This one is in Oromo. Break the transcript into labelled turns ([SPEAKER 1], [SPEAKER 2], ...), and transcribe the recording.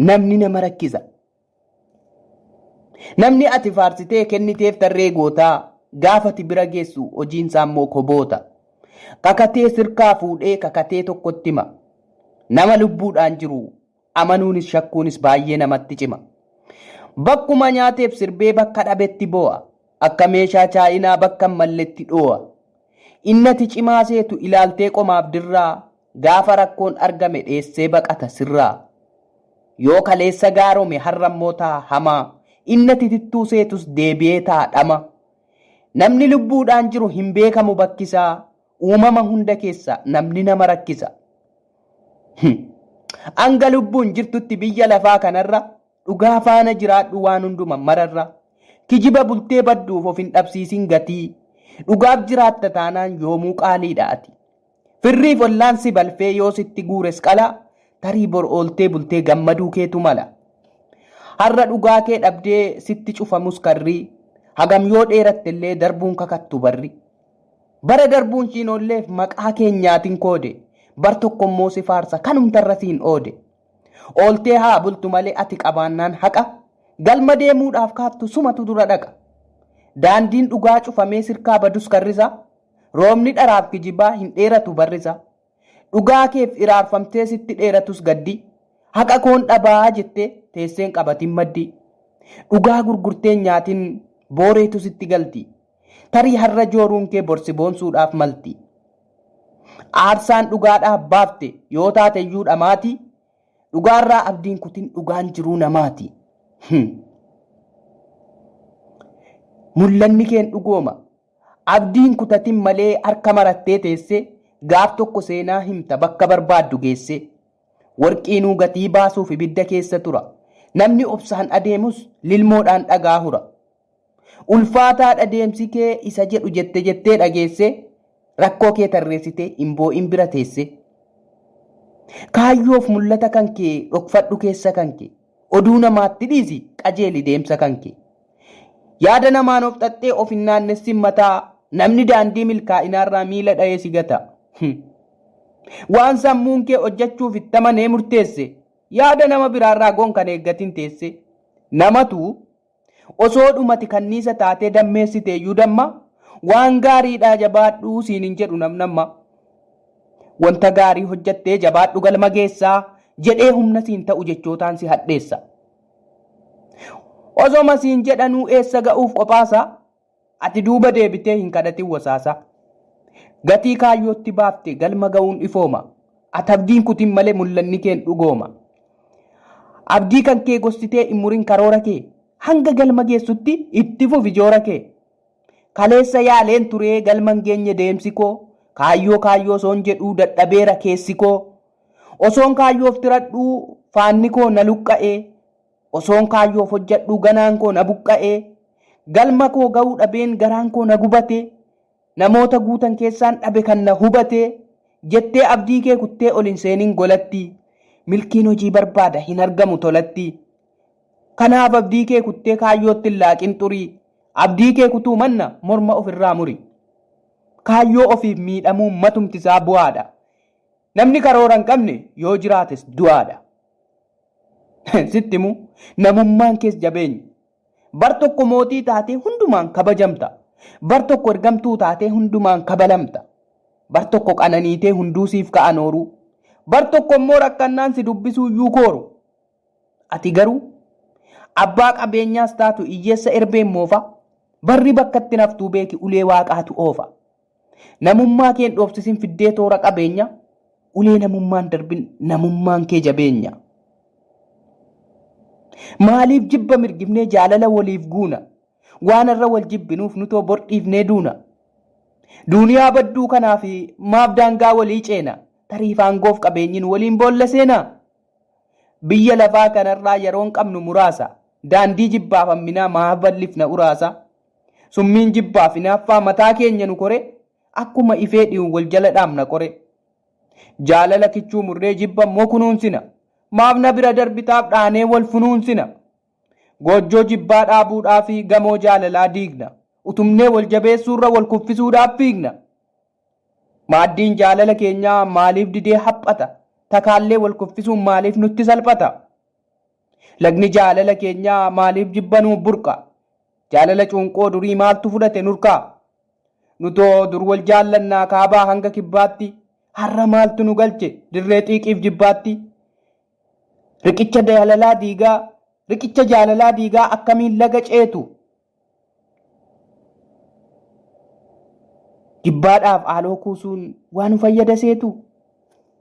[SPEAKER 1] namni nama rakkisa. Namni ati faarsitee kenniteef tarree gootaa gaafati bira geessu hojiinsaa immoo koboota. Kakatee sirkaa fuudhee kakatee tokkotti hima. Nama lubbuudhaan jiru amanuunis shakkuunis baay'ee namatti cima. Bakkuma nyaateef sirbee bakka dhabetti boo'a. Akka meeshaa chaayinaa bakka malletti dhoo'a. Innati cimaa seetu ilaaltee qomaaf dirraa gaafa rakkoon argame dheessee baqata sirraa. Yoo kaleessa gaarome har'ammoo ta'a hamaa. Innati tittuu seetus deebi'ee taadhama. Namni lubbuudhaan jiru hin beekamu bakkisaa. Uumama hunda keessa namni nama rakkisa. Hanga lubbuun jirtutti biyya lafaa kanarra dhugaa faana jiraadhu waan hunduma mararra. Kijiba bultee badduuf of hin dhabsiisin gatii. Dhugaaf jiraatta taanaan yoomuu qaaliidha ati. Firriif ollaansi balfee yoo sitti guures qala. Tarii bor ooltee bultee gammaduu keetu mala. Har'a dhugaa kee dhabdee sitti cufamus karrii. Hagam yoo dheerattellee darbuun kakattu barri. Bara darbuun shiinolleef maqaa keenyaatiin koode. Bar tokkommoo si faarsa kanumtarra siin oode. Ooltee haa bultu malee ati qabaannaan haqa. Galma deemuudhaaf kaattu sumatu dura dhaqa. Daandiin dhugaa cufamee sirkaa badus karrisa. Roobni dharaaf kijibaa hin dheeratu barrisa. Dhugaa keef iraarfamtee sitti dheeratus gaddi. Haqa koon dhabaa jettee teesseen qabatin maddi. Dhugaa gurgurteen nyaatiin booreetu sitti galti. Tarii har'a jooruun kee borsi boonsuudhaaf malti. Aarsaan dhugaadhaaf baafte yoo taate iyyuu dhamaati. Dhugaarraa abdiin kutin dhugaan jiruu namaati. Mul'anni keen dhugooma. Abdiin kutatin malee harka marattee teesse gaaf tokko seenaa himta bakka barbaaddu geesse. Warqiinuu gatii baasuuf ibidda keessa tura. Namni obsaan adeemus lilmoodhaan dhagaa hura. Ulfaataadha deemsi kee isa jedhu jettee dhageesse rakkoo kee tarreessitee imboo'in bira teesse. Kaayyoof mul'ata kan kee dhokfadhu keessa kan kee oduu namaatti dhiisi qajeeli deemsa kan kee. Yaada namaan of xaxxee of hin naannessin mataa namni daandii milkaa'inaarraa miila dha'ee si gata. Waan sammuun kee hojjechuuf itti amanee murteesse yaada nama biraarraa goon kan eeggatin teesse. Namatu osoo dhumati kanniisa taatee dammeessitee iyyuu damma waan gaariidhaa jabaadhuu siin hin jedhu namnamma. Wanta gaarii hojjattee jabaadhu galma geessaa jedhee humna siin ta'u jechootaan si hadheessa. Osoma siin jedhanuu eessa ga'uuf qophaasa ati duuba deebitee hin kadhatin wasaasa. Gatii kaayyootti baafte galma ga'uun ifooma. Ati abdiin kutin malee mul'anni keen dhugooma. Abdii kan kee gostitee hin murin karoora kee. Hanga galma geessutti itti fufi joora kee. Kaleessa yaaleen turee galman geenye deemsi koo. Kaayyoo soon jedhuu dadhabeera keessi koo. Osoon kaayyoof tiradhuu faanni koo na luqqa'ee. Osoon kaayyoof hojjadhuu ganaan koo na buqqa'ee. Galma koo ga'uu dhabeen garaan koo na gubatee. Namoota guutan keessaan dhabe kan na hubatee. Jettee abdii kee kuttee ol hin seenin golatti. Milkiin hojii barbaada hin argamu tolatti. Kanaaf abdii kee kuttee kaayyootti hin laaqin xurii. Abdii kee kutuu manna morma ofirraa muri. Kaayyoo ofiif miidhamuun matumtisaa bu'aadha. Namni karoora hin qabne yoo jiraates du'aadha. Sittimu namummaan kees jabeenya. Bar tokko mootii taatee hundumaan kabajamta. Bar tokko ergamtuu taatee hundumaan kabalamta. Bar tokko qananiitee hunduu siif ka'an ooruu. Bar tokko immoo rakkannaan si dubbisuu iyyuu kooru. Ati garuu abbaa qabeenyaas taatu hiyyeessa erbeen moofa. Barri bakkatti naftuu beeki ulee waaqaatu oofa. Namummaa keen dhoofsisin fiddee toora qabeenya. Ulee namummaan darbin namummaan kee jabeenya. Maaliif jibba mirgifnee jaalala waliif guuna? Waan irra wal jibbinuuf nutoo bor dhiifnee duuna. Duuniyaa badduu kanaaf maaf daangaa walii ceena? Tariif aangoof qabeenyin waliin boolla seenaa? Biyya lafaa kanarraa yeroon qabnu muraasa. Daandii jibbaaf hamminaa maaf bal'ifna uraasa? Summiin jibbaaf hinaaffaa mataa keenya nu kore? Akkuma ifee dhi'uun wal jala dhaamna qore. Jaalala kichuu murree jibba immoo kunuunsina. Maaf na bira darbitaaf dhaanee wal funuunsina. Goojjoo jibbaa dhaabuudhaaf gamoo jaalalaa diigna. Utumnee wal jabeessuurra wal kuffisuudhaaf fiigna. Maaddiin jaalala keenyaa maaliif didee haphata? Takaallee wal kuffisuun maaliif nutti salphata? Lagni jaalala keenyaa maaliif jibbanuu burqa? Jaalala cuunqoo durii maaltu fudhate nurkaa? Nutoo dur wal jaallannaa kaabaa hanga kibbaatti, har'a maaltu nu galche dirree xiiqiif jibbaatti? Riqicha jaalalaa diigaa akkamiin laga ceetu? Jibbaadhaaf haaloo kuusuun waan fayyada seetu?